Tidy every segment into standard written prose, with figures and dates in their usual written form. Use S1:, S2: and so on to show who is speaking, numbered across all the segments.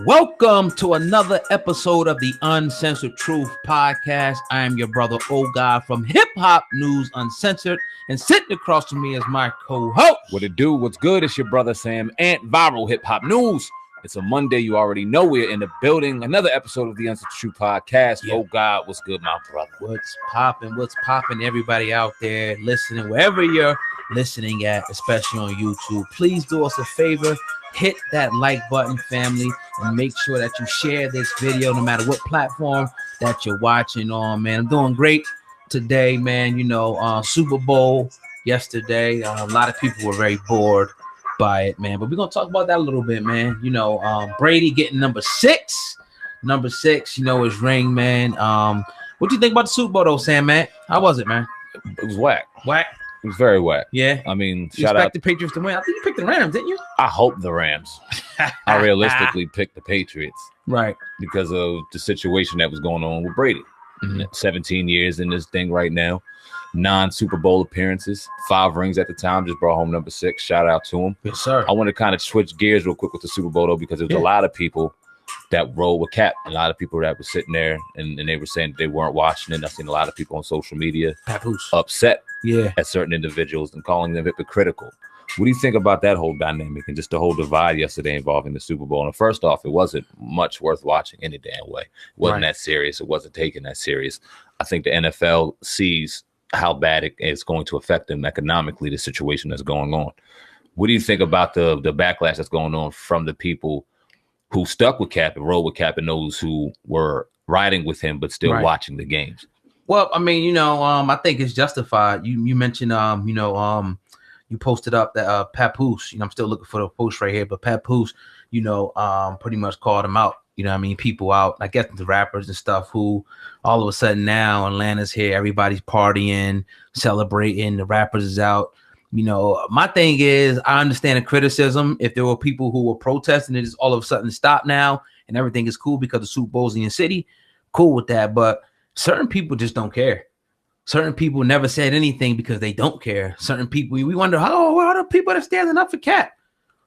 S1: Welcome to another episode of the Uncensored Truth Podcast. I am your brother, God, from Hip Hop News Uncensored, and sitting across from me is my co-host.
S2: What it do? What's good? It's your brother Sam, Ant Viral Hip Hop News. It's a Monday. You already know we're in the building. Another episode of the Uncensored Truth Podcast. Yeah. God, what's good, my brother?
S1: What's popping? What's popping? Everybody out there listening, wherever you're listening at, especially on YouTube, please do us a favor. Hit that like button, family, and make sure that you share this video no matter what platform that you're watching on, man. I'm doing great today, man. You know, Super Bowl yesterday. A lot of people were very bored by it, man. But we're going to talk about that a little bit, man. You know, Brady getting number six, you know, his ring, man. What do you think about the Super Bowl, though, Sam, man? How was it, man?
S2: It was whack.
S1: Whack?
S2: It was very whack.
S1: Yeah.
S2: I mean,
S1: you expect the Patriots to win? I think you picked the Rams, didn't you?
S2: I hope the Rams. I realistically picked the Patriots.
S1: Right.
S2: Because of the situation that was going on with Brady. 17 years in this thing right now. 9 Super Bowl appearances, 5 rings at the time. Just brought home number 6. Shout out to him.
S1: Yes, sir.
S2: I want to kind of switch gears real quick with the Super Bowl, though, because there's a lot of people that roll with Cap. A lot of people that were sitting there and they were saying they weren't watching it. I've seen a lot of people on social media upset at certain individuals and calling them hypocritical. What do you think about that whole dynamic and just the whole divide yesterday involving the Super Bowl? And first off, it wasn't much worth watching any damn way. It wasn't that serious. It wasn't taken that serious. I think the NFL sees how bad it's going to affect them economically, the situation that's going on. What do you think about the backlash that's going on from the people who stuck with Cap and rolled with Cap and those who were riding with him but still watching the games?
S1: Well, I mean, you know, I think it's justified. You mentioned, you posted up that Papoose. You know, I'm still looking for the post right here, but Papoose, you know, pretty much called him out. You know what I mean? People out, I guess the rappers and stuff who all of a sudden now Atlanta's here, everybody's partying, celebrating, the rappers is out. You know, my thing is I understand the criticism. If there were people who were protesting, it just all of a sudden stop now and everything is cool because the Super Bowl's in your city, cool with that. But certain people just don't care. Certain people never said anything because they don't care. Certain people, we wonder, what are the people that are standing up for Cap?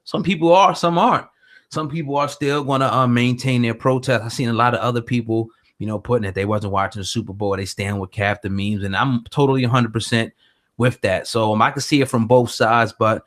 S1: Some people are, some aren't. Some people are still going to maintain their protest. I've seen a lot of other people, you know, putting it, they wasn't watching the Super Bowl. They stand with Cap, the memes, and I'm totally 100% with that. So I can see it from both sides, but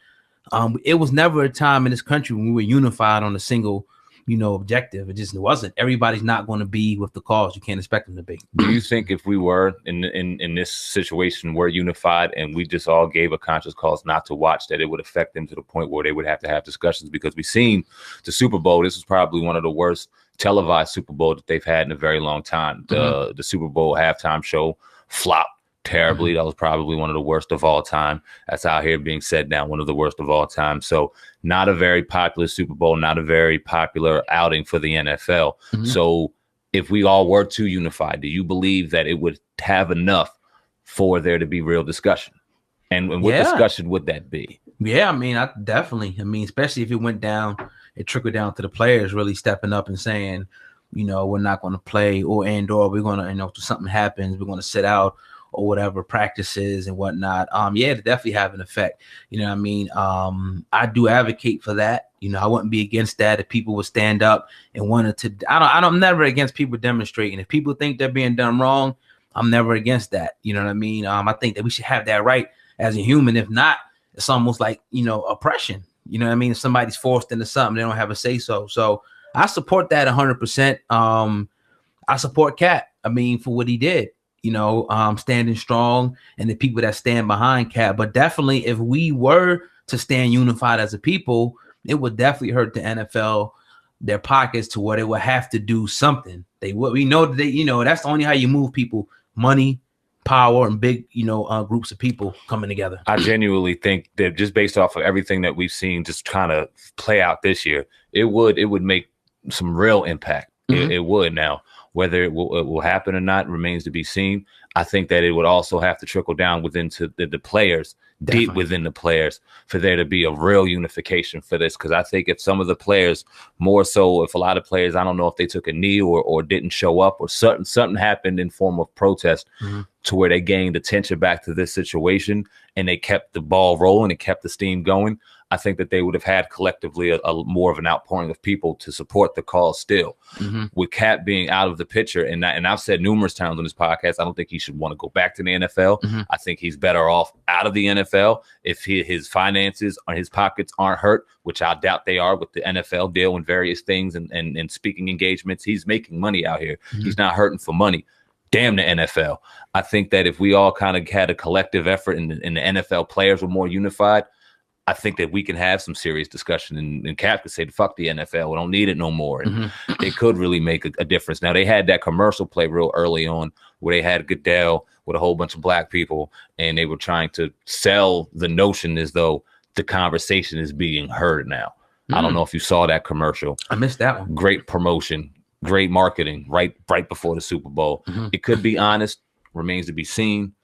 S1: it was never a time in this country when we were unified on a single, you know, objective. It just wasn't. Everybody's not going to be with the cause. You can't expect them to be.
S2: Do you think if we were in this situation, we're unified and we just all gave a conscious cause not to watch, that it would affect them to the point where they would have to have discussions? Because we've seen the Super Bowl. This was probably one of the worst televised Super Bowl that they've had in a very long time. The Super Bowl halftime show flopped terribly. That was probably one of the worst of all time. That's out here being said now, one of the worst of all time. So not a very popular Super Bowl, not a very popular outing for the NFL. So if we all were too unified, do you believe that it would have enough for there to be real discussion? And what discussion would that be?
S1: Yeah, I mean, especially if it went down, it trickled down to the players really stepping up and saying, you know, we're not going to play or we're going to, you know, if something happens, we're going to sit out or whatever, practices and whatnot. It definitely have an effect. You know what I mean? I do advocate for that. You know, I wouldn't be against that if people would stand up and wanted to. I'm never against people demonstrating. If people think they're being done wrong, I'm never against that. You know what I mean? I think that we should have that right as a human. If not, it's almost like, you know, oppression. You know what I mean? If somebody's forced into something, they don't have a say so. So I support that 100%. I support Cap. I mean, for what he did. You know, standing strong and the people that stand behind Cap. But definitely if we were to stand unified as a people, it would definitely hurt the NFL, their pockets, to where they would have to do something. We know that you know, that's only how you move people: money, power, and big, you know, groups of people coming together.
S2: I genuinely think that just based off of everything that we've seen just kind of play out this year, it would make some real impact. It would. Now, whether it will happen or not remains to be seen. I think that it would also have to trickle down within to the players, deep within the players, for there to be a real unification for this. Because I think if some of the players, more so if a lot of players, I don't know if they took a knee or didn't show up or something happened in form of protest to where they gained attention back to this situation and they kept the ball rolling and kept the steam going, I think that they would have had collectively a more of an outpouring of people to support the cause still. With Cap being out of the picture, and I've said numerous times on this podcast, I don't think he should want to go back to the NFL. I think he's better off out of the NFL if his finances or his pockets aren't hurt, which I doubt they are with the NFL deal and various things and speaking engagements. He's making money out here. He's not hurting for money. Damn the NFL. I think that if we all kind of had a collective effort and the NFL players were more unified, I think that we can have some serious discussion and Cap could say, fuck the NFL. We don't need it no more. And it could really make a difference. Now, they had that commercial play real early on where they had Goodell with a whole bunch of black people, and they were trying to sell the notion as though the conversation is being heard now. I don't know if you saw that commercial.
S1: I missed that one.
S2: Great promotion, great marketing right before the Super Bowl. It could be honest, remains to be seen,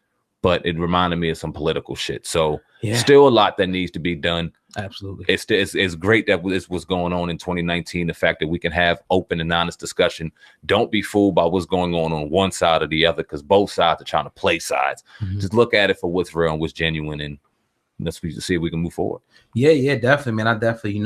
S2: but it reminded me of some political shit. So still a lot that needs to be done.
S1: Absolutely.
S2: It's great that this was going on in 2019. The fact that we can have open and honest discussion. Don't be fooled by what's going on one side or the other, because both sides are trying to play sides. Just look at it for what's real and what's genuine, and let's see if we can move forward.
S1: Yeah, definitely, man. I definitely,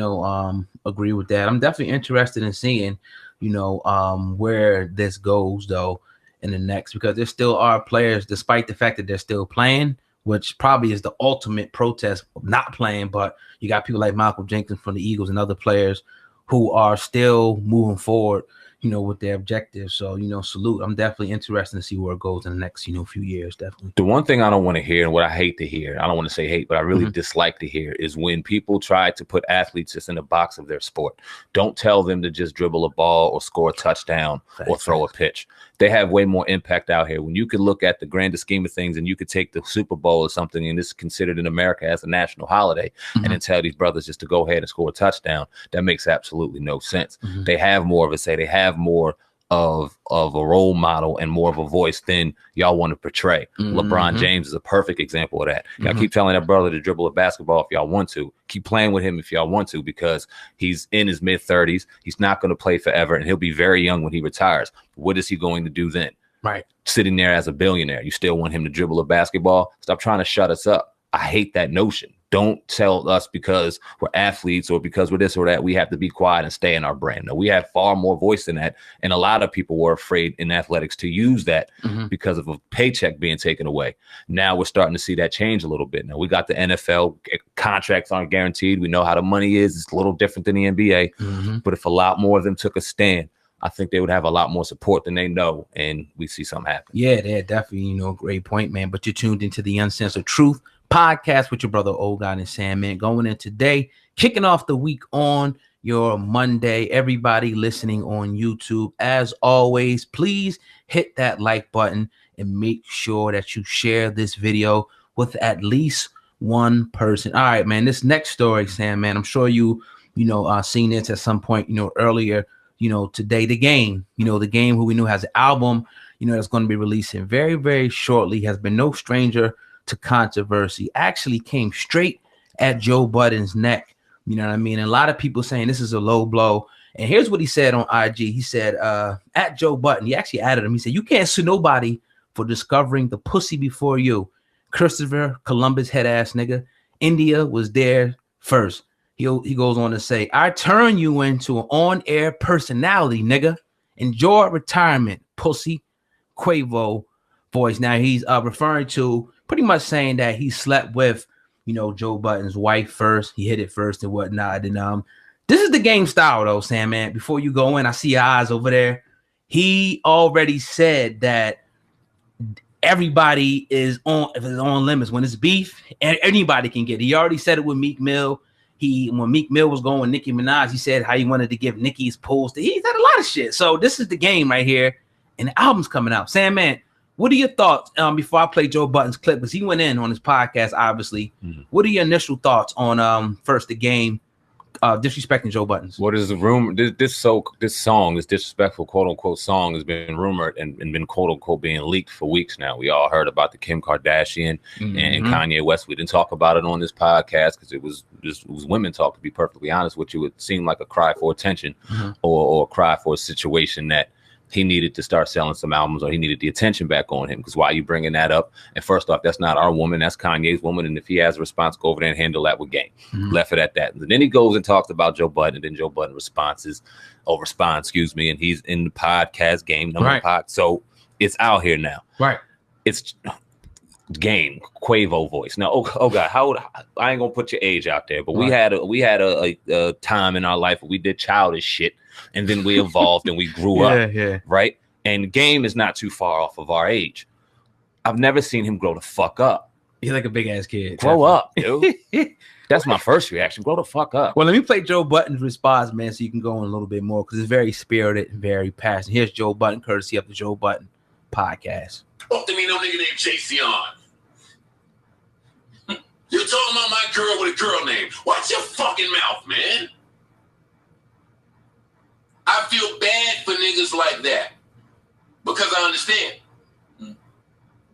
S1: agree with that. I'm definitely interested in seeing, where this goes though in the next, because there still are players, despite the fact that they're still playing, which probably is the ultimate protest of not playing. But you got people like Michael Jenkins from the Eagles and other players who are still moving forward, with their objectives. So, salute. I'm definitely interested to see where it goes in the next, few years. Definitely.
S2: The one thing I don't want to hear, and what I hate to hear, I don't want to say hate, but I really dislike to hear, is when people try to put athletes just in the box of their sport. Don't tell them to just dribble a ball or score a touchdown or throw a pitch. They have way more impact out here. When you could look at the grander scheme of things and you could take the Super Bowl or something, and this is considered in America as a national holiday, and then tell these brothers just to go ahead and score a touchdown, that makes absolutely no sense. They have more of a say. They have more of a role model and more of a voice than y'all want to portray. LeBron James is a perfect example of that. Y'all keep telling that brother to dribble a basketball if y'all want to. Keep playing with him if y'all want to, because he's in his mid-30s. He's not going to play forever, and he'll be very young when he retires. What is he going to do then? Right. Sitting there as a billionaire, you still want him to dribble a basketball? Stop trying to shut us up. I hate that notion. Don't tell us because we're athletes or because we're this or that, we have to be quiet and stay in our brand. No, we have far more voice than that. And a lot of people were afraid in athletics to use that because of a paycheck being taken away. Now we're starting to see that change a little bit. Now we got the NFL contracts aren't guaranteed. We know how the money is. It's a little different than the NBA. But if a lot more of them took a stand, I think they would have a lot more support than they know, and we see something happen.
S1: Yeah, they're definitely, great point, man. But you're tuned into the Uncensored Truth podcast with your brother Old God and Sandman, going in today, kicking off the week on your Monday. Everybody listening on YouTube, as always, please hit that like button and make sure that you share this video with at least one person. All right, man. This next story, Sandman, I'm sure you seen this at some point, earlier. Today, the game who we knew has an album, that's going to be releasing very, very shortly, has been no stranger to controversy, actually came straight at Joe Budden's neck. You know what I mean? And a lot of people saying this is a low blow. And here's what he said on IG. He said, at Joe Budden, he actually added him. He said, "You can't sue nobody for discovering the pussy before you. Christopher Columbus head ass nigga. India was there first." He goes on to say, "I turn you into an on-air personality, nigga. Enjoy retirement, pussy." Quavo voice. Now he's referring to pretty much saying that he slept with, Joe Budden's wife first. He hit it first and whatnot. And this is the game style though, Sam, man. Before you go in, I see your eyes over there. He already said that everybody is on limits. When it's beef, anybody can get it. He already said it with Meek Mill. When Meek Mill was going with Nicki Minaj, he said how he wanted to give Nicki's pulls. He said a lot of shit. So this is the game right here, and the album's coming out. Sam, man, what are your thoughts before I play Joe Budden's clip? Because he went in on his podcast, obviously. What are your initial thoughts on first the game disrespecting Joe Budden's?
S2: What is the rumor? This song, this disrespectful quote unquote song, has been rumored and been quote unquote being leaked for weeks now. We all heard about the Kim Kardashian and Kanye West. We didn't talk about it on this podcast because it was women talk. To be perfectly honest with you, it seemed like a cry for attention or a cry for a situation that he needed to start selling some albums, or he needed the attention back on him. Because why are you bringing that up? And first off, that's not our woman. That's Kanye's woman. And if he has a response, go over there and handle that with Game. Left it at that. And then he goes and talks about Joe Budden. And then Joe Budden responds, and he's in the podcast game. So it's out here now.
S1: Right.
S2: It's Game, Quavo voice. Now, oh God, how old? I ain't gonna put your age out there, but we had a time in our life where we did childish shit, and then we evolved and we grew up. Right. And Game is not too far off of our age. I've never seen him grow the fuck up.
S1: He's like a big ass kid.
S2: Grow up, dude. That's my first reaction. Grow the fuck up.
S1: Well, let me play Joe Budden's response, man, so you can go on a little bit more, because it's very spirited and very passionate. Here's Joe Budden, courtesy of the Joe Budden podcast.
S3: Fuck to me, no nigga named Jason. You talking about my girl with a girl name? Watch your fucking mouth, man. I feel bad for niggas like that, because I understand.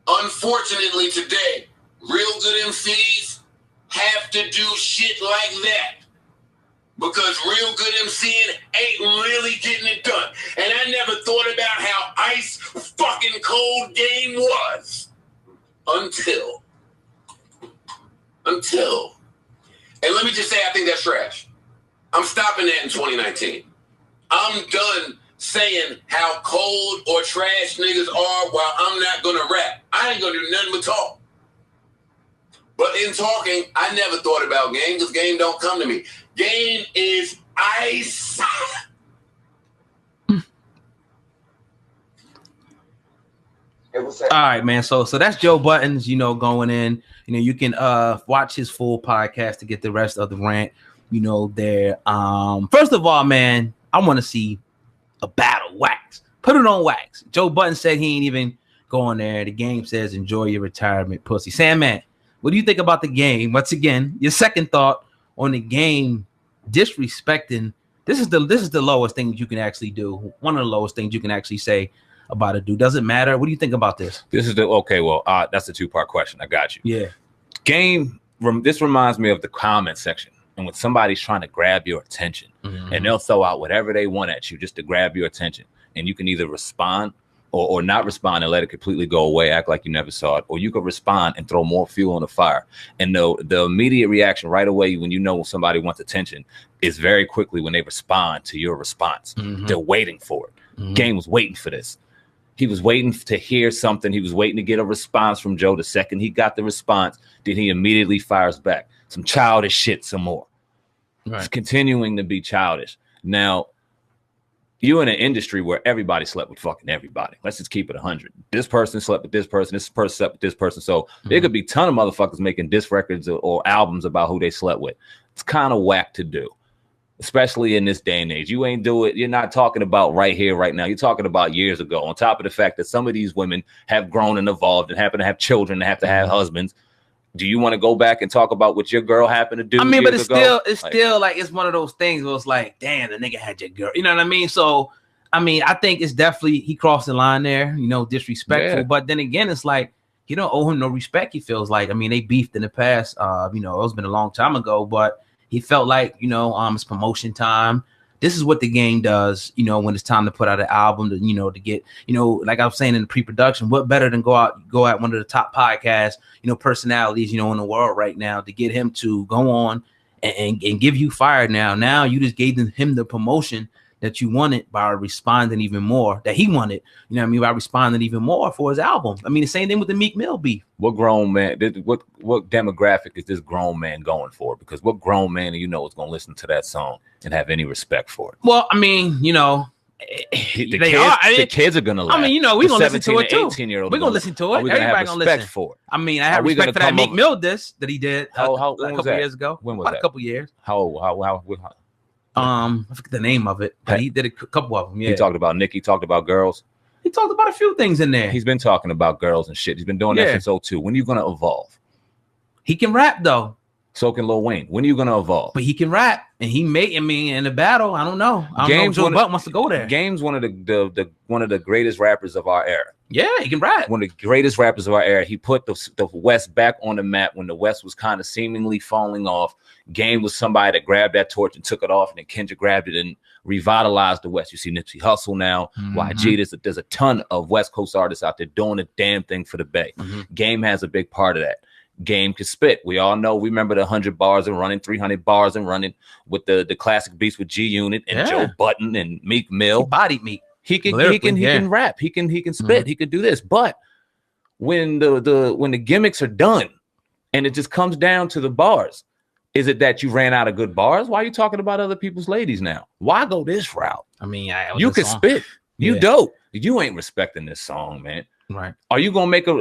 S3: Unfortunately, today, real good MCs have to do shit like that, because real good MCing ain't really getting it done. And I never thought about how ice fucking cold Game was until. And let me just say, I think that's trash. I'm stopping that in 2019. I'm done saying how cold or trash niggas are while I'm not gonna rap. I ain't gonna do nothing but talk. But in talking, I never thought about Game, because Game don't come to me. Game is ice.
S1: All right, man. So that's Joe Budden's, going in. You can watch his full podcast to get the rest of the rant, there. First of all, man, I want to see a battle. Wax. Put it on wax. Joe Budden said he ain't even going there. The Game says, enjoy your retirement, pussy. Sandman, what do you think about the Game? Once again, your second thought on the Game disrespecting. This is the lowest thing you can actually do. One of the lowest things you can actually say about a dude. Doesn't matter. What do you think about this?
S2: That's a 2-part question. I got you.
S1: Yeah.
S2: Game. This reminds me of the comment section, and when somebody's trying to grab your attention, and they'll throw out whatever they want at you just to grab your attention, and you can either respond or not respond and let it completely go away, act like you never saw it, or you could respond and throw more fuel on the fire. And the immediate reaction right away when somebody wants attention is very quickly when they respond to your response. They're waiting for it. Game was waiting for this. He was waiting to hear something. He was waiting to get a response from Joe. The second he got the response, then he immediately fires back. Some childish shit some more. Right. It's continuing to be childish. Now, you're in an industry where everybody slept with fucking everybody. Let's just keep it 100. This person slept with this person. This person slept with this person. So there could be a ton of motherfuckers making diss records or albums about who they slept with. It's kind of whack to do, especially in this day and age. You ain't do it. You're not talking about right here, right now. You're talking about years ago. On top of the fact that some of these women have grown and evolved and happen to have children and have to have husbands. Do you want to go back and talk about what your girl happened to do?
S1: I mean, but it's still like it's one of those things where it's like, damn, the nigga had your girl. You know what I mean? So, I mean, I think it's definitely he crossed the line there. Disrespectful. Yeah. But then again, it's like you don't owe him no respect. He feels like. I mean, they beefed in the past. It's been a long time ago, but he felt like it's promotion time. This is what the Game does, when it's time to put out an album to get, like I was saying in the pre-production, what better than go out one of the top podcasts, personalities, in the world right now to get him to go on and give you fire now. Now you just gave him the promotion that you wanted by responding even more, that he wanted, by responding even more for his album. I mean, the same thing with the Meek Mill beef.
S2: What grown man, what demographic is this grown man going for? Because what grown man is going to listen to that song and have any respect for it?
S1: Well, I mean,
S2: the kids are going to laugh.
S1: I mean, we're going to listen to it too. We're going to listen to it.
S2: Everybody going to listen for it.
S1: I mean, I have respect for that Meek Mill diss that he did a couple years ago.
S2: When was that?
S1: A couple years.
S2: How
S1: I forget the name of it, but he did a couple of them. Yeah,
S2: he talked about Nicki, talked about girls.
S1: He talked about a few things in there.
S2: He's been talking about girls and shit. He's been doing that since 2002. When are you gonna evolve?
S1: He can rap though.
S2: So can Lil Wayne. When are you gonna evolve?
S1: But he can rap, and he made. I mean, in the battle, I don't know. I don't know if Joe Budden wants to go there.
S2: Game's one of the greatest rappers of our era.
S1: Yeah, he can rap.
S2: One of the greatest rappers of our era. He put the West back on the map when the West was kind of seemingly falling off. Game was somebody that grabbed that torch and took it off, and then Kendrick grabbed it and revitalized the West. You see Nipsey Hussle now, YG. There's a ton of West Coast artists out there doing a damn thing for the Bay. Game has a big part of that. Game can spit. We all know. We remember the 100 bars and running, 300 bars and running with the classic beats with G Unit and Joe Budden and Meek Mill.
S1: He bodied Meek.
S2: He can rap. He can spit. He could do this. But when the gimmicks are done and it just comes down to the bars, is it that you ran out of good bars? Why are you talking about other people's ladies now? Why go this route?
S1: I mean,
S2: you can spit. You dope. You ain't respecting this song, man.
S1: Right.
S2: Are you gonna make
S1: I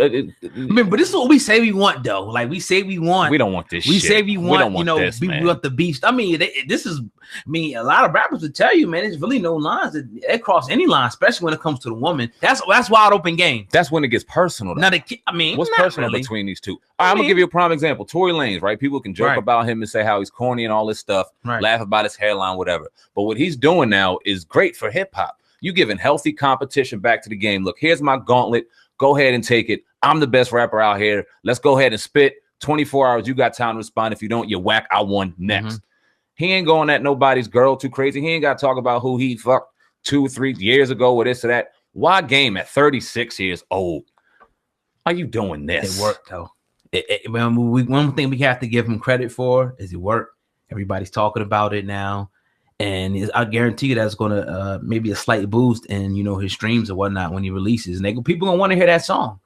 S1: mean, but this is what we say we want, though. Like we say we want.
S2: We don't want this.
S1: We
S2: shit.
S1: say we want. You know,
S2: this,
S1: we want the beast. I mean, this is. I mean, a lot of rappers will tell you, man. There's really no lines that cross any line, especially when it comes to the woman. That's wide open game.
S2: That's when it gets personal.
S1: Now, I mean,
S2: what's personal between these two? I'm gonna give you a prime example. Tory Lanez, right? People can joke about him and say how he's corny and all this stuff, laugh about his hairline, whatever. But what he's doing now is great for hip hop. You giving healthy competition back to the game. Look, here's my gauntlet. Go ahead and take it. I'm the best rapper out here. Let's go ahead and spit. 24 hours. You got time to respond. If you don't, you whack. I won next. He ain't going at nobody's girl too crazy. He ain't got to talk about who he fucked 2 or 3 years ago or this or that. Why Game at 36 years old? Are you doing this?
S1: It worked, though. One thing we have to give him credit for is it worked. Everybody's talking about it now. And I guarantee you that's going to maybe a slight boost in, you know, his streams or whatnot when he releases. And people going to want to hear that song.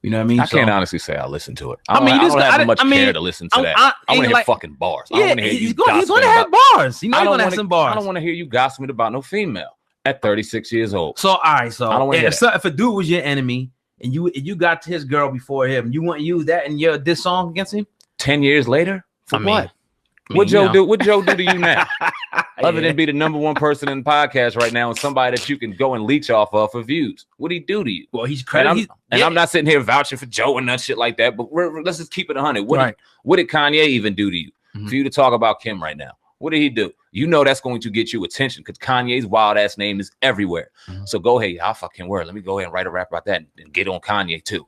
S1: You know what I mean?
S2: I can't honestly say I listen to it. I don't have much care to listen to that. I want to hear fucking bars. I don't want to hear
S1: he's going to have bars. You know he's going to have some bars.
S2: I don't want to hear you gossiping about no female at 36 years old.
S1: So, all right. So,
S2: I don't want to hear that.
S1: If a dude was your enemy and you got to his girl before him, you want to use that in this song against him?
S2: 10 years later? For what? What Joe do? What Joe do to you now? Other than be the #1 person in the podcast right now and somebody that you can go and leech off of for views. What did he do to you?
S1: Well, he's credited.
S2: I'm not sitting here vouching for Joe and that shit like that, but let's just keep it 100. What did Kanye even do to you for you to talk about Kim right now? What did he do? You know that's going to get you attention because Kanye's wild ass name is everywhere. So go ahead, I'll fucking word. Let me go ahead and write a rap about that and get on Kanye too.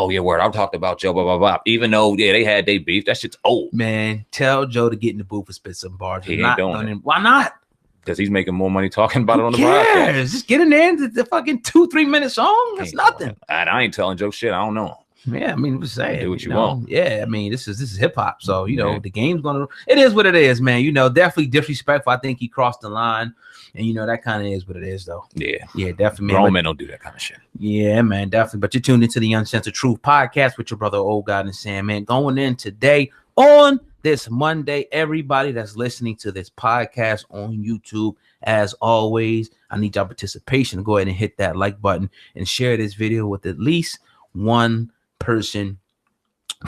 S2: Oh, yeah, word. I've talked about Joe, blah, blah, blah. Even though, they had their beef. That shit's old.
S1: Man, tell Joe to get in the booth and spit some bars.
S2: He ain't doing it.
S1: Why not?
S2: Because he's making more money talking about it on the podcast.
S1: Just get in there and the fucking 2-3 minute song. That's nothing.
S2: And I ain't telling Joe shit. I don't know him.
S1: Yeah, I mean, we're saying
S2: do what you want.
S1: Yeah, I mean, this is hip hop. So, you know, the game's it is what it is, man. You know, definitely disrespectful. I think he crossed the line. And you know, that kind of is what it is, though. Yeah, definitely.
S2: Grown men don't do that kind of shit.
S1: Yeah, man, definitely. But you're tuned into the Uncensored Truth podcast with your brother, Old God and Sam, man. Going in today on this Monday, everybody that's listening to this podcast on YouTube, as always, I need your participation. Go ahead and hit that like button and share this video with at least one person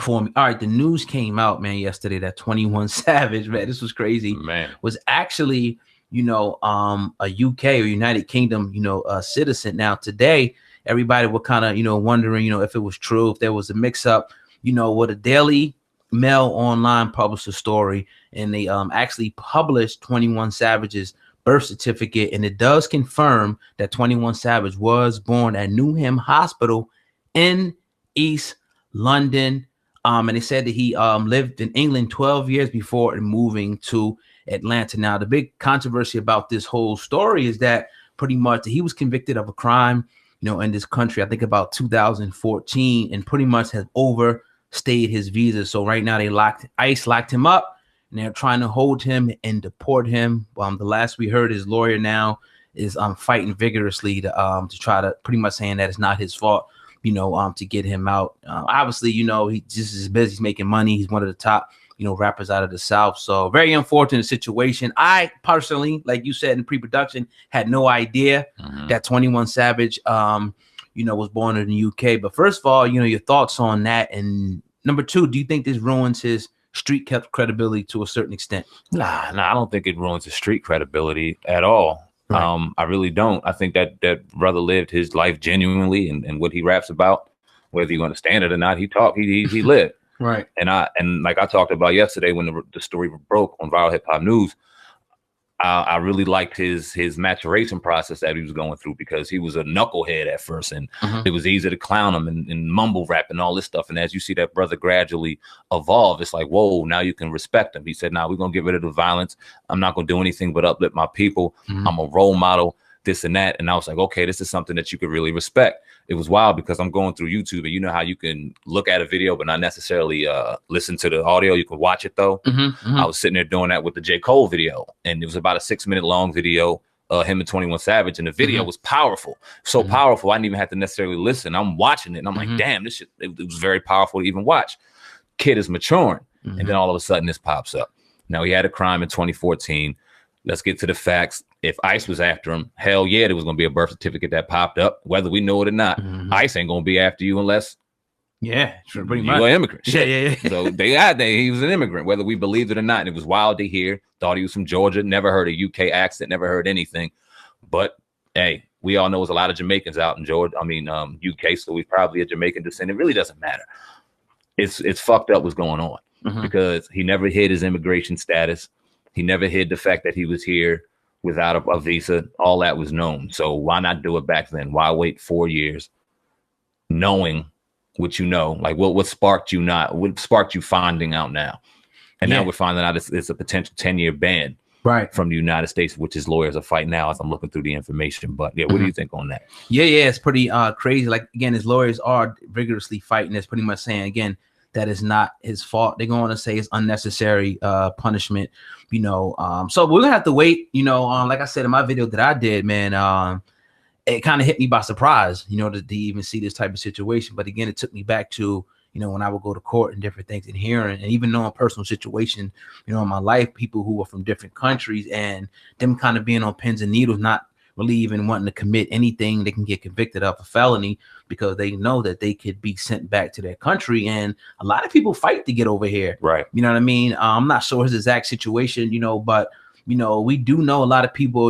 S1: for me. All right, the news came out, man, yesterday that 21 Savage, man, this was crazy,
S2: man,
S1: was actually, you know, a UK or United Kingdom, you know, citizen. Now today, everybody were kind of, you know, wondering, you know, if it was true, if there was a mix up, you know, what a Daily Mail online published a story, and they actually published 21 Savage's birth certificate, and it does confirm that 21 Savage was born at Newham Hospital in East London. And they said that he lived in England 12 years before moving to Atlanta. Now, the big controversy about this whole story is that pretty much he was convicted of a crime, you know, in this country, I think about 2014, and pretty much has overstayed his visa. So right now ICE locked him up, and they're trying to hold him and deport him. The last we heard, his lawyer now is fighting vigorously to try to pretty much saying that it's not his fault, you know, to get him out. Obviously, you know, he just is busy, he's making money. He's one of the top, you know, rappers out of the South. So very unfortunate situation. I personally, like you said in pre-production, had no idea that 21 Savage, you know, was born in the UK. But first of all, you know, your thoughts on that. And number two, do you think this ruins his street credibility to a certain extent?
S2: Nah, I don't think it ruins his street credibility at all. Right. I really don't. I think that brother lived his life genuinely, and what he raps about, whether you understand it or not, he lived.
S1: Right.
S2: And like I talked about yesterday when the story broke on Viral Hip Hop News, I really liked his maturation process that he was going through, because he was a knucklehead at first, and it was easy to clown him and mumble rap and all this stuff. And as you see that brother gradually evolve, it's like, whoa, now you can respect him. He said, "Nah, we're gonna get rid of the violence. I'm not gonna do anything but uplift my people. I'm a role model, this and that." And I was like, okay, this is something that you could really respect. It was wild because I'm going through YouTube, and you know how you can look at a video but not necessarily listen to the audio. You can watch it though. I was sitting there doing that with the J. Cole video, and it was about a 6-minute long video, him and 21 Savage, and the video was powerful, so powerful I didn't even have to necessarily listen. I'm watching it and I'm like, damn, this shit, it was very powerful to even watch. Kid is maturing, and then all of a sudden this pops up. Now, he had a crime in 2014. Let's get to the facts. If ICE was after him, hell yeah, there was going to be a birth certificate that popped up, whether we know it or not. ICE ain't going to be after you unless
S1: pretty much
S2: you're an immigrant.
S1: Yeah.
S2: So he was an immigrant, whether we believed it or not. And it was wild to hear. Thought he was from Georgia. Never heard a UK accent. Never heard anything. But hey, we all know there's a lot of Jamaicans out in Georgia. I mean, UK. So he's probably a Jamaican descent. It really doesn't matter. It's fucked up what's going on, because he never hid his immigration status. He never hid the fact that he was here without a visa. All that was known. So why not do it back then? Why wait 4 years knowing what you know? Like, what sparked you what sparked you finding out now? And now we're finding out it's a potential 10-year ban from the United States, which his lawyers are fighting now as I'm looking through the information. But yeah, what do you think on that? Yeah,
S1: it's pretty crazy. Like, again, his lawyers are vigorously fighting. It's pretty much saying, again, that is not his fault. They're going to say it's unnecessary punishment, so we're gonna have to wait, like I said in my video that I did, man. It kind of hit me by surprise, to even see this type of situation. But again, it took me back to, when I would go to court and different things and hearing, and even knowing personal situation, in my life, people who were from different countries and them kind of being on pins and needles, not really even wanting to commit anything. They can get convicted of a felony because they know that they could be sent back to their country. And a lot of people fight to get over here.
S2: Right.
S1: You know what I mean? I'm not sure his exact situation, but we do know a lot of people,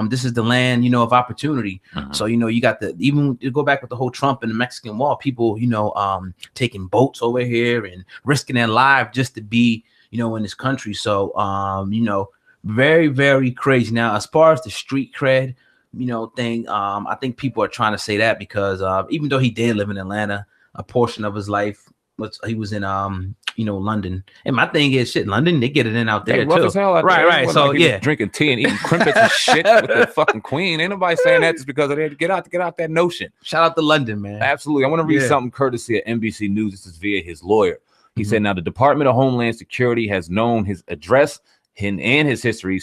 S1: this is the land, of opportunity. So, you got even to go back with the whole Trump and the Mexican wall, people, taking boats over here and risking their life just to be, in this country. So, very, very crazy. Now, as far as the street cred, thing, I think people are trying to say that because even though he did live in Atlanta, a portion of his life he was in London. And my thing is, shit, London, they get it in out there too. Right. So like
S2: drinking tea and eating crimpets and shit with the fucking queen. Ain't nobody saying that just because of that. Get out that notion.
S1: Shout out to London, man.
S2: Absolutely. I want to read something courtesy of NBC News. This is via his lawyer. He said, now the Department of Homeland Security has known his address and his history,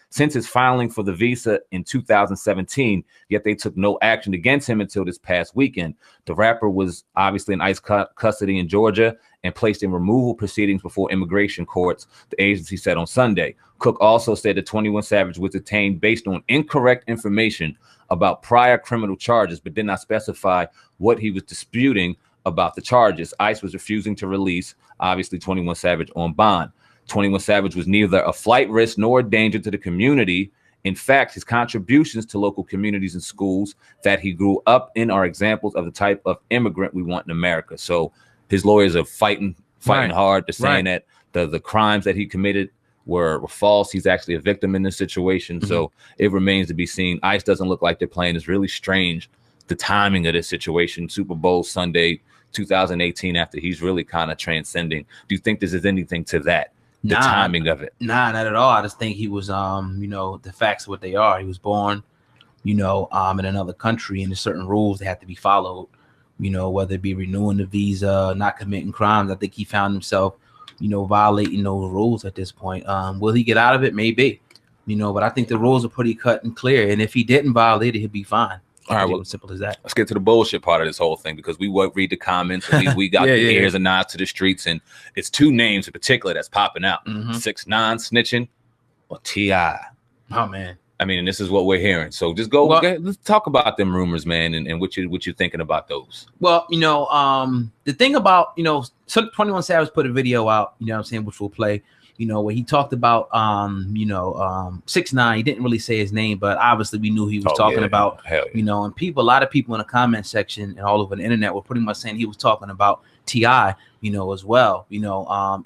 S2: since his filing for the visa in 2017, yet they took no action against him until this past weekend. The rapper was obviously in ICE custody in Georgia and placed in removal proceedings before immigration courts, the agency said on Sunday. Cook also said that 21 Savage was detained based on incorrect information about prior criminal charges, but did not specify what he was disputing about the charges. ICE was refusing to release, obviously, 21 Savage on bond. 21 Savage was neither a flight risk nor a danger to the community. In fact, his contributions to local communities and schools that he grew up in are examples of the type of immigrant we want in America. So his lawyers are fighting hard. They're saying that the crimes that he committed were false. He's actually a victim in this situation. So it remains to be seen. ICE doesn't look like they're playing. It's really strange, the timing of this situation. Super Bowl Sunday 2018, after he's really kind of transcending. Do you think this is anything to that? The timing of it? Nah,
S1: not at all. I just think he was, the facts of what they are. He was born, in another country, and there's certain rules that have to be followed, whether it be renewing the visa, not committing crimes. I think he found himself, violating those rules at this point. Will he get out of it? Maybe, but I think the rules are pretty cut and clear. And if he didn't violate it, he'd be fine.
S2: All right, well,
S1: simple as that.
S2: Let's get to the bullshit part of this whole thing, because we read the comments. And we got the ears and nods to the streets, and it's two names in particular that's popping out: 6ix9ine snitching or T.I.
S1: Oh man,
S2: I mean, and this is what we're hearing. So just go. Let's talk about them rumors, man, and what you're thinking about those.
S1: Well, the thing about 21 Savage put a video out, which we'll play. Where he talked about 6ix9ine. He didn't really say his name, but obviously we knew he was talking about, and a lot of people in the comment section and all over the internet were pretty much saying he was talking about T.I., as well,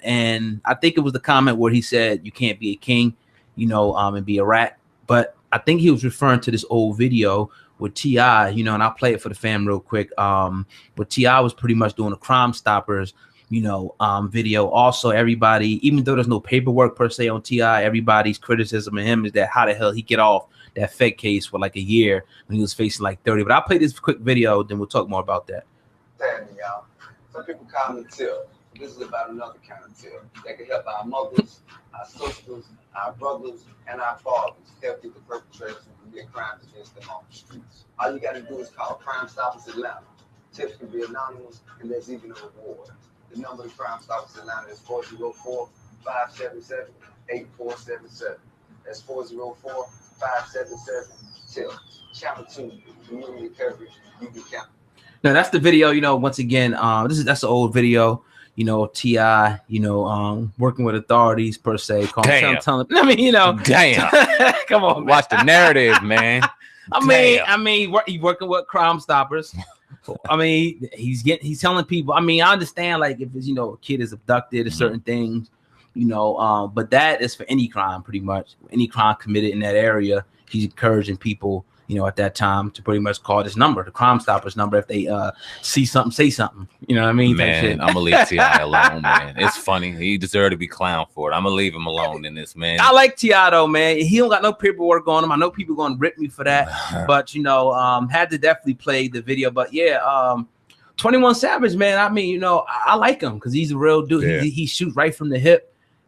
S1: and I think it was the comment where he said, you can't be a king, and be a rat. But I think he was referring to this old video with T.I., and I'll play it for the fam real quick. But T.I. was pretty much doing a Crime Stoppers, video. Also, everybody, even though there's no paperwork per se on T.I., everybody's criticism of him is that how the hell he get off that fake case for like a year when he was facing like 30. But I'll play this quick video, then we'll talk more about that.
S4: Damn, y'all. Some people call me Till. This is about another kind of Till that can help our mothers, our sisters, our brothers, and our fathers help get the perpetrators who commit crimes against them on the streets. All you got to do is call Crime Stoppers Atlanta. Tips can be anonymous, and there's even a reward. The number of Crime Stoppers Atlanta is 404-577-8477. That's 404-577-TILL. Channel 2, community coverage, you can count.
S1: Now that's the video, once again, that's an old video, T.I., working with authorities per se.
S2: Damn.
S1: Damn. Come on, man.
S2: Watch the narrative, man.
S1: I mean, he's working with Crime Stoppers. I mean, he's telling people. I mean, I understand like if it's a kid is abducted or certain things, but that is for any crime, pretty much any crime committed in that area. He's encouraging people, at that time to pretty much call this number, the Crime Stoppers number, if they see something, say something. You know what I mean?
S2: Man, I'm gonna leave T.I. alone, man. It's funny. He deserved to be clowned for it. I'm gonna leave him alone in this, man.
S1: I like T.I. though, man. He don't got no paperwork on him. I know people gonna rip me for that, but had to definitely play the video. But yeah, 21 Savage, man. I mean, I like him because he's a real dude.
S2: Yeah.
S1: He shoots right from the hip.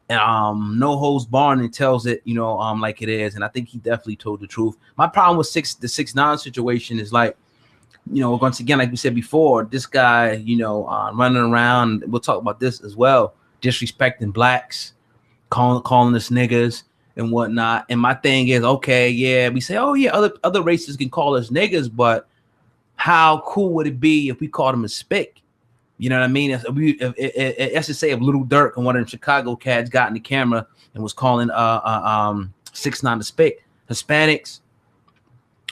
S1: No holds barred and tells it, like it is. And I think he definitely told the truth. My problem with the 6ix9ine situation is like, once again, like we said before, this guy, running around. We'll talk about this as well, disrespecting blacks, calling us niggas and whatnot. And my thing is, okay, yeah, we say, oh yeah, other races can call us niggas, but how cool would it be if we called them a spick? You know what I mean? Let's just say if Little Dirk and one of them Chicago cats got in the camera and was calling 6ix9ine the spick, Hispanics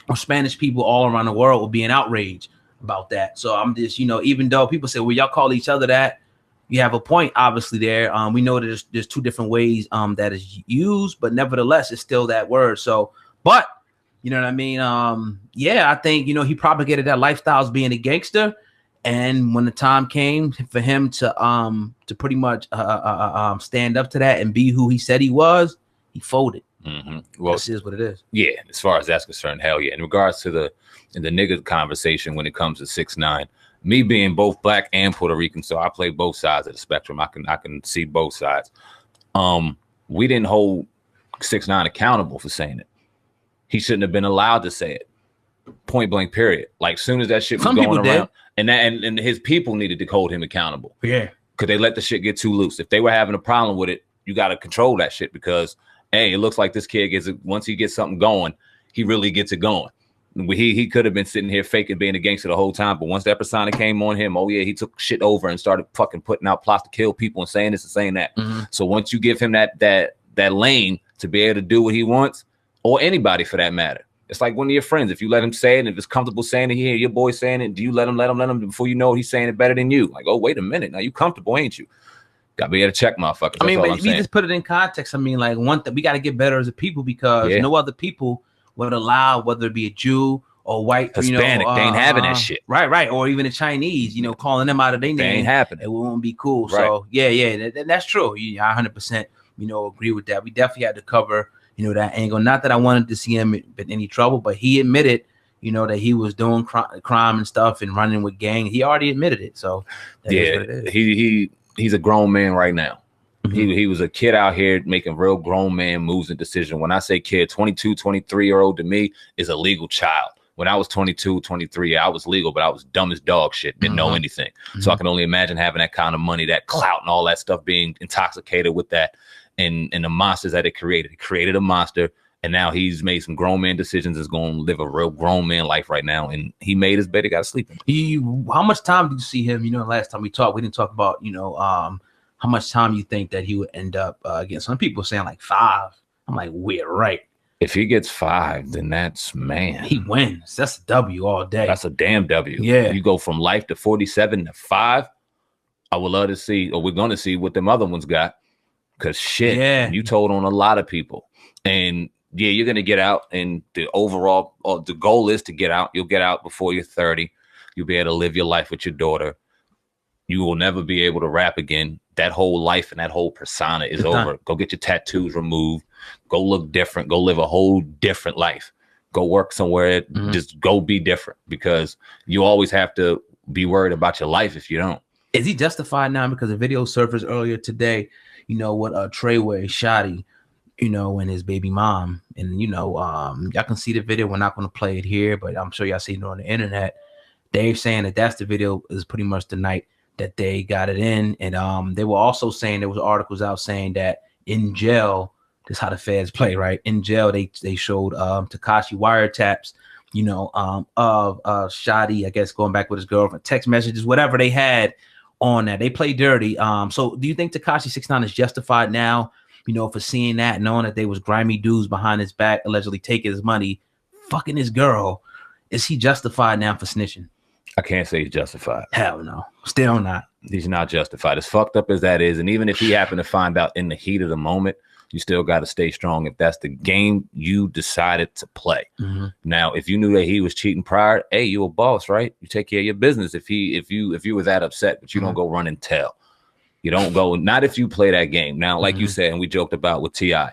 S1: or Spanish people all around the world would be in outrage about that. So I'm just, even though people say, well, y'all call each other that, you have a point, obviously, there. We know that there's two different ways that is used, but nevertheless, it's still that word. So, but you know what I mean? Yeah, I think, he propagated that lifestyle as being a gangster. And when the time came for him to pretty much stand up to that and be who he said he was, he folded. Well, this is what it is.
S2: Yeah, as far as that's concerned, hell yeah. In regards to the nigga conversation when it comes to 6ix9ine, me being both black and Puerto Rican, so I play both sides of the spectrum. I can see both sides. We didn't hold 6ix9ine accountable for saying it. He shouldn't have been allowed to say it. Point blank, period. Like soon as that shit was going around, and his people needed to hold him accountable.
S1: Yeah,
S2: because they let the shit get too loose. If they were having a problem with it, you got to control that shit because hey, it looks like this kid gets it. Once he gets something going, he really gets it going. He could have been sitting here faking being a gangster the whole time, but once that persona came on him, oh yeah, he took shit over and started fucking putting out plots to kill people and saying this and saying that. So once you give him that lane to be able to do what he wants, or anybody for that matter. It's like one of your friends. If you let him say it, and if it's comfortable saying it, you hear your boy saying it, do you let him before you know he's saying it better than you? Like, oh, wait a minute. Now you comfortable, ain't you? Got to be able to check motherfuckers.
S1: I mean, but we just put it in context. I mean, like we got to get better as a people because no other people would allow, whether it be a Jew or white,
S2: Hispanic, they ain't having that shit.
S1: Right. Or even the Chinese, calling them out of their name.
S2: They ain't happening.
S1: It won't be cool.
S2: Right.
S1: So yeah, that's true. I 100%, agree with that. We definitely had to cover that angle. Not that I wanted to see him in any trouble, but he admitted, that he was doing crime and stuff and running with gang. He already admitted it. So that is what it is.
S2: He's a grown man right now. He was a kid out here making real grown man moves and decisions. When I say kid, 22, 23-year-old to me is a legal child. When I was 22, 23, I was legal, but I was dumb as dog shit, didn't know anything. So I can only imagine having that kind of money, that clout and all that stuff, being intoxicated with that. And the monsters that it created. It created a monster, and now he's made some grown man decisions. Is going to live a real grown man life right now, and he made his bed. He got to sleep in.
S1: How much time did you see him? Last time we talked, we didn't talk about how much time you think that he would end up again. Some people saying like 5. I'm like, we're right.
S2: If he gets 5, then that's
S1: he wins. That's a W all day.
S2: That's a damn W.
S1: Yeah,
S2: you go from life to 47 to 5. I would love to see, or we're going to see what them other ones got. Because shit, you told on a lot of people. And yeah, you're gonna get out, and the overall the goal is to get out. You'll get out before you're 30. You'll be able to live your life with your daughter. You will never be able to rap again. That whole life and that whole persona is over. Go get your tattoos removed. Go look different. Go live a whole different life. Go work somewhere. Just go be different, because you always have to be worried about your life if you don't.
S1: Is he justified now? Because the video surfaced earlier today, you know, what Treyway, Shotty, you know, and his baby mom. And, you know, y'all can see the video. We're not going to play it here, but I'm sure y'all seen it on the internet. They're saying that that's the video is pretty much the night that they got it in. And they were also saying there was articles out saying that in jail, this is how the feds play, right? In jail, they showed Tekashi wiretaps, you know, of Shotty, I guess, going back with his girlfriend, text messages, whatever they had on that. They play dirty. So do you think Tekashi 6ix9ine is justified now, you know, for seeing that, knowing that they was grimy dudes behind his back, allegedly taking his money, fucking his girl? Is he justified now for snitching?
S2: I can't say he's justified.
S1: Hell no. Still not.
S2: He's not justified. As fucked up as that is, and even if he happened to find out in the heat of the moment, you still got to stay strong if that's the game you decided to play. Now, if you knew that he was cheating prior, hey, you a boss, right? You take care of your business. If you were that upset, but you don't go run and tell. You don't go, not if you play that game. Now, like you said, and we joked about with T.I.,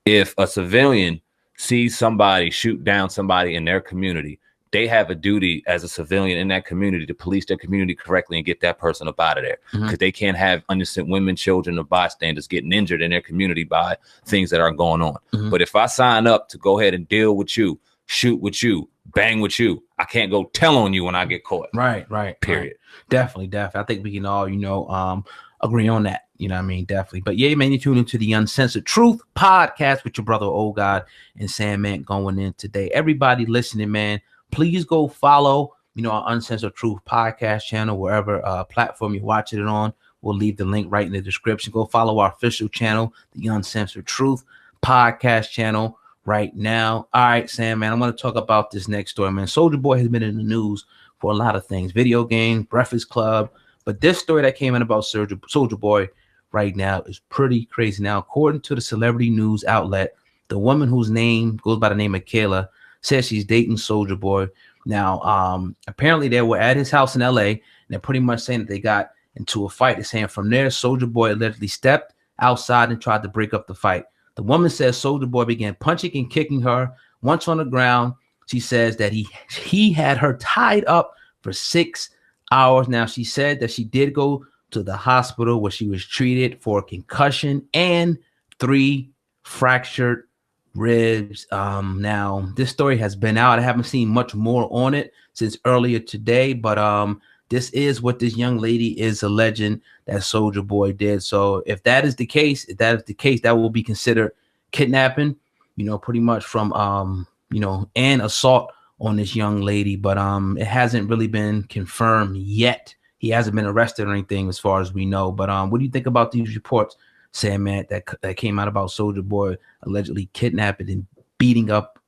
S2: if a civilian sees somebody shoot down somebody in their community, they have a duty as a civilian in that community to police their community correctly and get that person up out of there, because they can't have innocent women, children, or bystanders getting injured in their community by things that are going on. But if I sign up to go ahead and deal with you, shoot with you, bang with you, I can't go tell on you when I get caught.
S1: Right.
S2: Period.
S1: Definitely. I think we can all, you know, agree on that. You know what I mean? Definitely. But yeah, man, you tune into the Uncensored Truth podcast with your brother, Old God, and Sandman going in today. Everybody listening, man, please go follow, you know, our Uncensored Truth podcast channel, wherever platform you're watching it on. We'll leave the link right in the description. Go follow our official channel, the Uncensored Truth podcast channel right now. All right, Sam, man, I'm going to talk about this next story, man. Soulja Boy has been in the news for a lot of things, video games, Breakfast Club. But this story that came in about Soulja Boy right now is pretty crazy. Now, according to the celebrity news outlet, the woman whose name goes by the name of Kayla says she's dating Soulja Boy. Now, apparently they were at his house in LA, and they're pretty much saying that they got into a fight. They're saying from there, Soulja Boy allegedly stepped outside and tried to break up the fight. The woman says Soulja Boy began punching and kicking her. Once on the ground, she says that he had her tied up for 6 hours. Now, she said that she did go to the hospital where she was treated for a concussion and 3 fractured ribs. Now this story has been out. I haven't seen much more on it since earlier today, but this is what this young lady is alleging that Soulja Boy did. So if that is the case, that will be considered kidnapping, you know, pretty much from you know, and assault on this young lady. But it hasn't really been confirmed yet. He hasn't been arrested or anything as far as we know. But what do you think about these reports, Sam, man, that came out about Soulja Boy allegedly kidnapping and beating up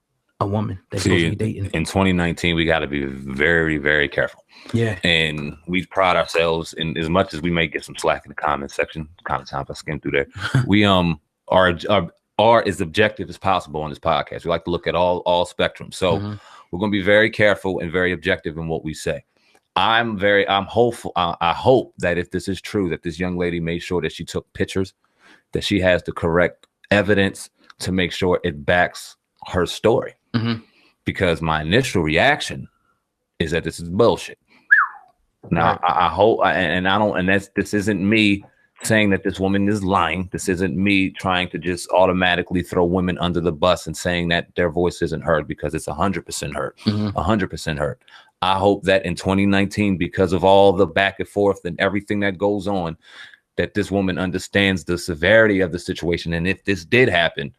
S1: a woman that's supposed to be dating?
S2: In 2019, we got to be very, very careful.
S1: Yeah.
S2: And we pride ourselves in, as much as we may get some slack in the comment section, kind of time if I skim through there, we are as objective as possible on this podcast. We like to look at all spectrums. So we're going to be very careful and very objective in what we say. I'm hopeful. I hope that if this is true, that this young lady made sure that she took pictures, that she has the correct evidence to make sure it backs her story. Because my initial reaction is that this is bullshit. Now, I hope, this isn't me saying that this woman is lying. This isn't me trying to just automatically throw women under the bus and saying that their voice isn't heard, because it's 100% heard, 100% heard. I hope that in 2019, because of all the back and forth and everything that goes on, that this woman understands the severity of the situation. And if this did happen,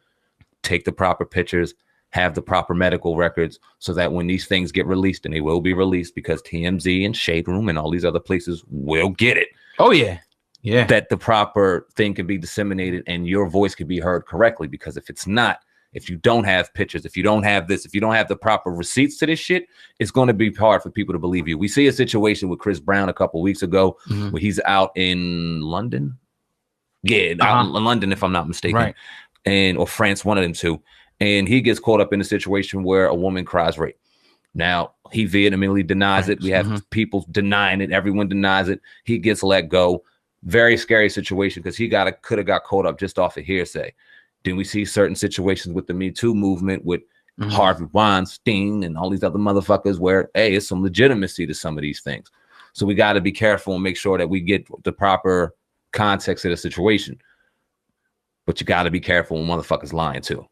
S2: take the proper pictures, have the proper medical records, so that when these things get released, and they will be released because TMZ and Shade Room and all these other places will get it.
S1: Oh, yeah. Yeah. That
S2: the proper thing can be disseminated and your voice can be heard correctly. Because if it's not, if you don't have pictures, if you don't have this, if you don't have the proper receipts to this shit, it's going to be hard for people to believe you. We see a situation with Chris Brown a couple weeks ago where he's out in London. Yeah, out in London, if I'm not mistaken. Right. or France wanted him to, and he gets caught up in a situation where a woman cries rape. Now, he vehemently denies it. We have people denying it. Everyone denies it. He gets let go. Very scary situation because he could have got caught up just off of hearsay. Then we see certain situations with the Me Too movement with Harvey Weinstein and all these other motherfuckers where, hey, it's some legitimacy to some of these things. So we got to be careful and make sure that we get the proper context of the situation. But you got to be careful when motherfuckers lying too.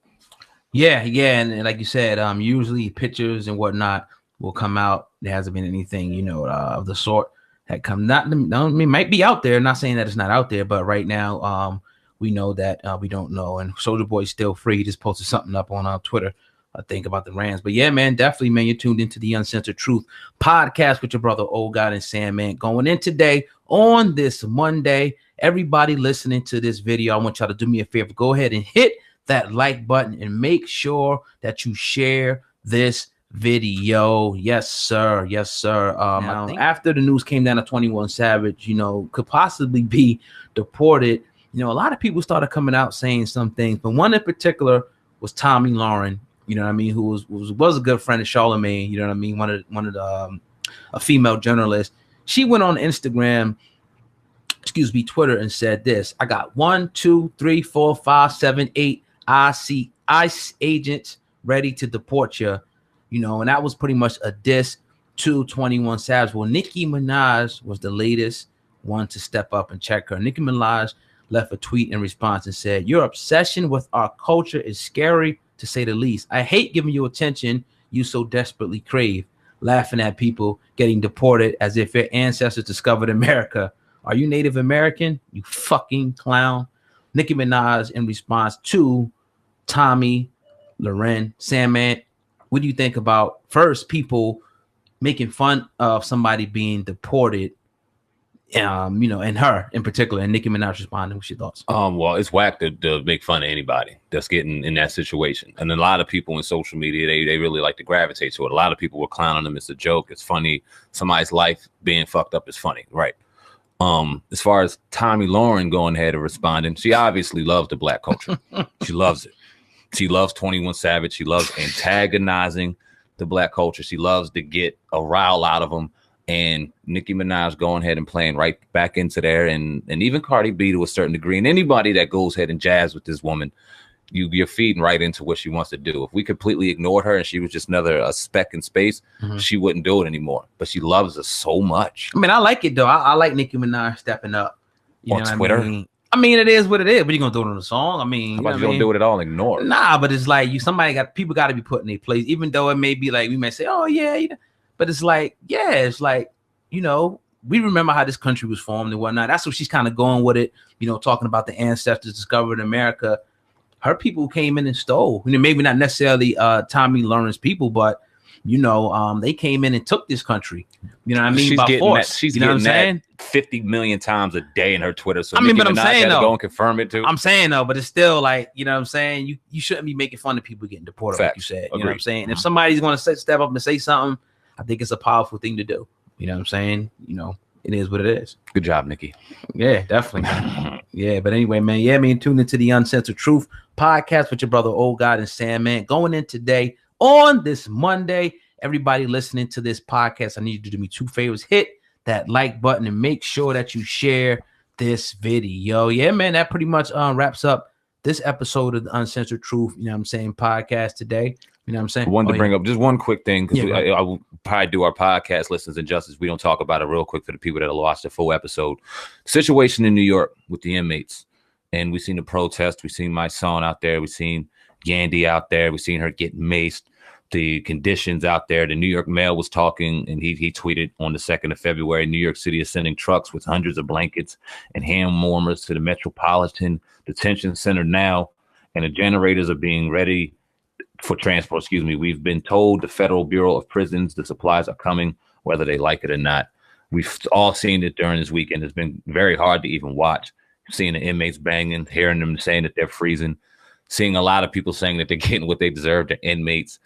S1: Yeah, and like you said, usually pictures and whatnot will come out. There hasn't been anything, you know, of the sort that come. I mean, might be out there. Not saying that it's not out there, but right now, we know that we don't know. And Soulja Boy's still free. He just posted something up on Twitter, I think, about the Rams. But yeah, man, definitely, man, you're tuned into the Uncensored Truth podcast with your brother, Old God and Sandman, going in today on this Monday. Everybody listening to this video, I want y'all to do me a favor. Go ahead and hit that like button and make sure that you share this video. Yes, sir. Yes, sir. Now, after the news came down to 21 Savage, you know, could possibly be deported, you know, a lot of people started coming out saying some things, but one in particular was Tomi Lahren, you know what I mean, who was a good friend of Charlamagne, you know what I mean, one of the a female journalist. She went on Instagram, Twitter, and said this: I got 1, 2, 3, 4, 5, 7, 8 ICE agents ready to deport you, you know, and that was pretty much a diss to 21 Savage. Well, Nicki Minaj was the latest one to step up and check her. Nicki Minaj left a tweet in response and said, "Your obsession with our culture is scary, to say the least. I hate giving you attention you so desperately crave, laughing at people getting deported as if their ancestors discovered America. Are you Native American, you fucking clown?" Nicki Minaj in response to Tomi Lahren. Sandman, what do you think about, first, people making fun of somebody being deported, you know, and her in particular, and Nicki Minaj responding? What's your thoughts?
S2: Well, it's whack to make fun of anybody that's getting in that situation. And a lot of people in social media, they really like to gravitate to it. A lot of people were clowning them. It's a joke. It's funny. Somebody's life being fucked up is funny, right? As far as Tomi Lahren going ahead and responding, she obviously loves the black culture. She loves it. She loves 21 Savage. She loves antagonizing the black culture. She loves to get a rile out of them. And Nicki Minaj going ahead and playing right back into there, and even Cardi B to a certain degree. And anybody that goes ahead and jazz with this woman, you're feeding right into what she wants to do. If we completely ignored her and she was just a speck in space, she wouldn't do it anymore. But she loves us so much.
S1: I mean, I like it though. I like Nicki Minaj stepping up
S2: on Twitter.
S1: I mean, it is what it is. But you gonna do it on the song? I mean,
S2: how about you don't do it at all? Ignore it.
S1: Nah, but it's like people got to be put in their place, even though it may be like we may say, oh yeah, you know, but it's like, yeah, it's like, you know, we remember how this country was formed and whatnot. That's what she's kind of going with it, you know, talking about the ancestors discovered America. Her people came in and stole, you know, maybe not necessarily Tomi Lahren's people, but you know, they came in and took this country. You know what I mean?
S2: She's
S1: by
S2: getting
S1: force.
S2: That, she's
S1: you know
S2: getting
S1: what I'm saying?
S2: 50 million times a day in her Twitter. So
S1: I mean, but I'm
S2: Minaj
S1: saying
S2: had to
S1: though,
S2: go and confirm it too.
S1: I'm saying though, but it's still like, you know what I'm saying? You shouldn't be making fun of people getting deported,
S2: Facts.
S1: like you said.
S2: Agreed.
S1: You know what I'm saying? If somebody's going to step up and say something, I think it's a powerful thing to do. You know what I'm saying? You know, it is what it is.
S2: Good job, Nicki.
S1: Yeah, definitely. Yeah, but anyway, man. Yeah, man, tune into the Uncensored Truth podcast with your brother, Old God and Sandman. Going in today on this Monday. Everybody listening to this podcast, I need you to do me two favors. Hit that like button and make sure that you share this video. Yeah, man, that pretty much wraps up this episode of the Uncensored Truth, you know what I'm saying, podcast today. You know what I'm saying?
S2: I wanted to bring up just one quick thing, because
S1: Yeah,
S2: I will probably do our podcast listeners injustice. We don't talk about it real quick for the people that have watched the full episode. Situation in New York with the inmates. And we've seen the protest. We've seen my son out there. We've seen Yandy out there. We've seen her get maced. The conditions out there. The New York Mail was talking, and he tweeted on the 2nd of February, New York City is sending trucks with hundreds of blankets and hand warmers to the Metropolitan Detention Center now, and the generators are being ready for transport. Excuse me. We've been told the Federal Bureau of Prisons, the supplies are coming, whether they like it or not. We've all seen it during this weekend. It's been very hard to even watch. Seeing the inmates banging, hearing them saying that they're freezing, seeing a lot of people saying that they're getting what they deserve, the inmates.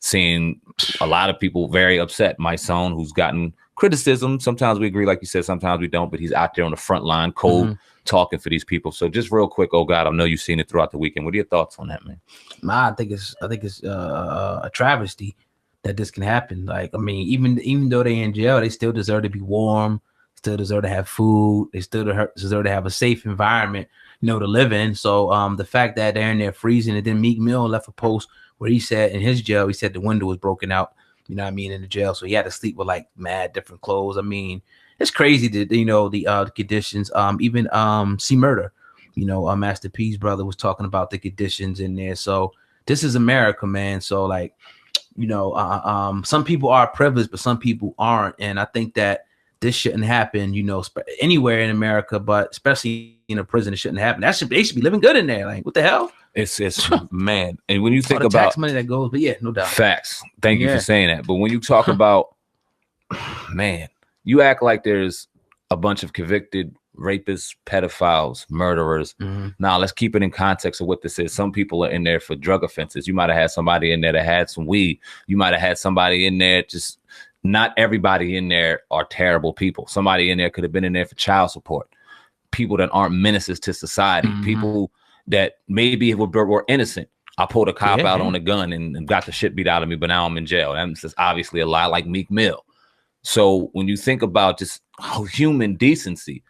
S2: Seeing a lot of people very upset. My son, who's gotten criticism, sometimes we agree, like you said, sometimes we don't, but he's out there on the front line, cold talking for these people. So just real quick, oh God, I know you've seen it throughout the weekend. What are your thoughts on that, man?
S1: I think it's a travesty that this can happen. Like, I mean, even though they're in jail, they still deserve to be warm, still deserve to have food, they still deserve to have a safe environment, to live in. So the fact that they're in there freezing, and then Meek Mill left a post where he said in his jail, he said the window was broken out, in the jail. So he had to sleep with like mad different clothes. I mean, it's crazy that, the conditions, even C Murder, Master P's brother was talking about the conditions in there. So this is America, man. So like, some people are privileged, but some people aren't. And I think that this shouldn't happen, anywhere in America, but especially in a prison, it shouldn't happen. They should be living good in there. Like, what the hell?
S2: It's man. And when you think
S1: all the
S2: about
S1: tax money that goes, but yeah, no doubt.
S2: Facts. Thank you for saying that. But when you talk about, man, you act like there's a bunch of convicted rapists, pedophiles, murderers. Now let's keep it in context of what this is. Some people are in there for drug offenses. You might have had somebody in there that had some weed. You might have had somebody in there, just not everybody in there are terrible people. Somebody in there could have been in there for child support. People that aren't menaces to society. People that maybe were innocent. I pulled a cop out on a gun and got the shit beat out of me, but now I'm in jail. And that's obviously a lie, like Meek Mill. So when you think about just human decency,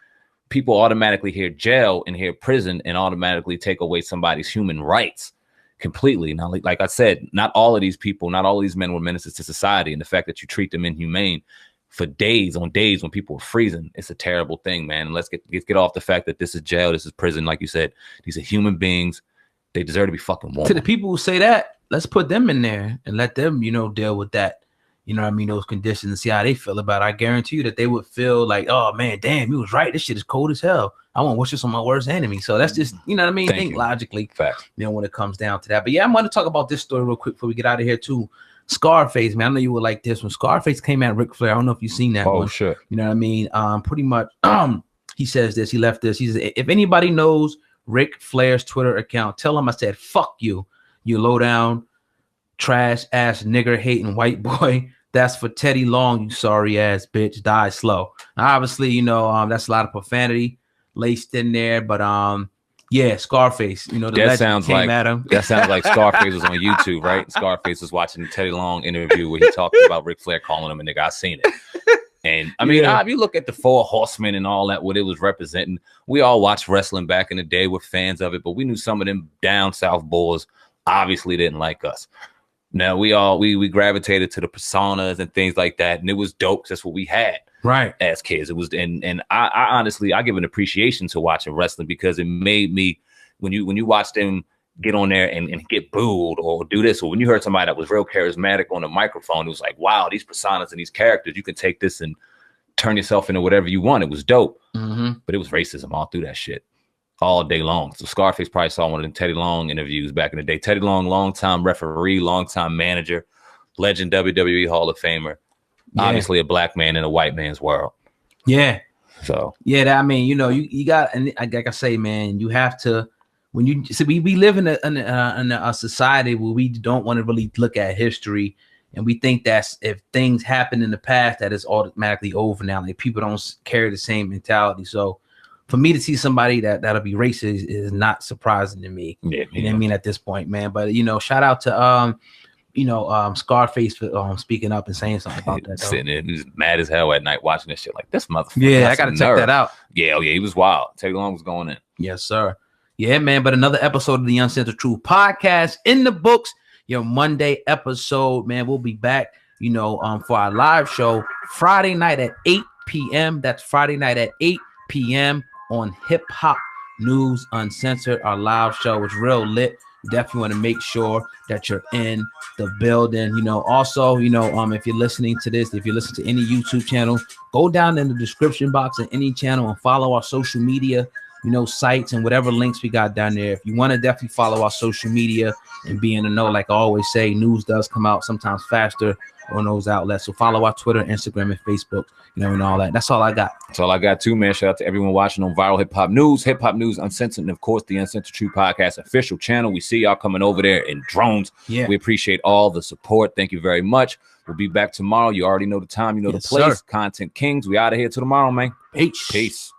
S2: people automatically hear jail and hear prison and automatically take away somebody's human rights completely. Now, like I said, not all of these people, not all of these men were menaces to society. And the fact that you treat them inhumane for days on days when people are freezing, it's a terrible thing, man. And let's get off the fact that this is jail, this is prison. Like you said, these are human beings. They deserve to be fucking warm.
S1: To the people who say that, let's put them in there and let them, deal with that. Those conditions, and see how they feel about it. I guarantee you that they would feel like, oh man, damn, he was right. This shit is cold as hell. I won't wish this on my worst enemy. So that's just, think logically,
S2: fact.
S1: When it comes down to that. But yeah, I'm going to talk about this story real quick before we get out of here too. Scarface, man, I know you would like this one. Scarface came at Ric Flair. I don't know if you've seen that one.
S2: Sure.
S1: You know what I mean? Pretty much, he says this. He left this. He says, if anybody knows Ric Flair's Twitter account, tell him I said, fuck you, you low down, trash ass nigger hating white boy. That's for Teddy Long, you sorry ass bitch. Die slow. Now, obviously, that's a lot of profanity laced in there, but yeah, Scarface.
S2: That sounds like that sounds like Scarface was on YouTube, right? Scarface was watching the Teddy Long interview where he talked about Ric Flair calling him a nigga. I seen it. And I mean, if you look at the Four Horsemen and all that, what it was representing, we all watched wrestling back in the day. We're fans of it, but we knew some of them down south boys obviously didn't like us. Now we gravitated to the personas and things like that, and it was dope. That's what we had,
S1: right, as
S2: kids. It was, and I honestly give an appreciation to watching wrestling because it made me, when you watch them get on there and get booed or do this, or when you heard somebody that was real charismatic on the microphone, it was like, wow, these personas and these characters, you can take this and turn yourself into whatever you want. It was dope, but it was racism all through that shit. All day long. So Scarface probably saw one of them Teddy Long interviews back in the day. Teddy Long, longtime referee, longtime manager, legend WWE Hall of Famer. Obviously a black man in a white man's world.
S1: Yeah.
S2: So
S1: yeah, I mean, you got, and like I say, man, you have to, when you see, we live in a society where we don't want to really look at history, and we think that's if things happen in the past that is automatically over now. Like people don't carry the same mentality. So for me to see somebody that'll be racist is not surprising to me. Yeah, you know what I mean, at this point, man. But shout out to Scarface for speaking up and saying something about that.
S2: Sitting there, he was mad as hell at night watching this shit. Like, this motherfucker.
S1: Yeah, I gotta check that out.
S2: Yeah, he was wild. Teddy Long was going in.
S1: Yes, sir. Yeah, man. But another episode of the Uncensored Truth podcast in the books. Your Monday episode, man. We'll be back, for our live show Friday night at 8 p.m. That's Friday night at 8 p.m. on Hip Hop News Uncensored. Our live show is real lit. You definitely want to make sure that you're in the building. Also, if you're listening to this, if you listen to any YouTube channel, go down in the description box of any channel and follow our social media, sites and whatever links we got down there. If you want to definitely follow our social media and be in the know, like I always say, news does come out sometimes faster on those outlets. So follow our Twitter, Instagram, and Facebook, and all that. That's all I got.
S2: That's all I got too, man. Shout out to everyone watching on Viral Hip Hop News Uncensored, and of course the Uncensored Truth Podcast official channel. We see y'all coming over there in drones. Yeah, we appreciate all the support. Thank you very much. We'll be back tomorrow. You already know the time, the place. Sir. Content Kings. We out of here till tomorrow, man.
S1: Peace.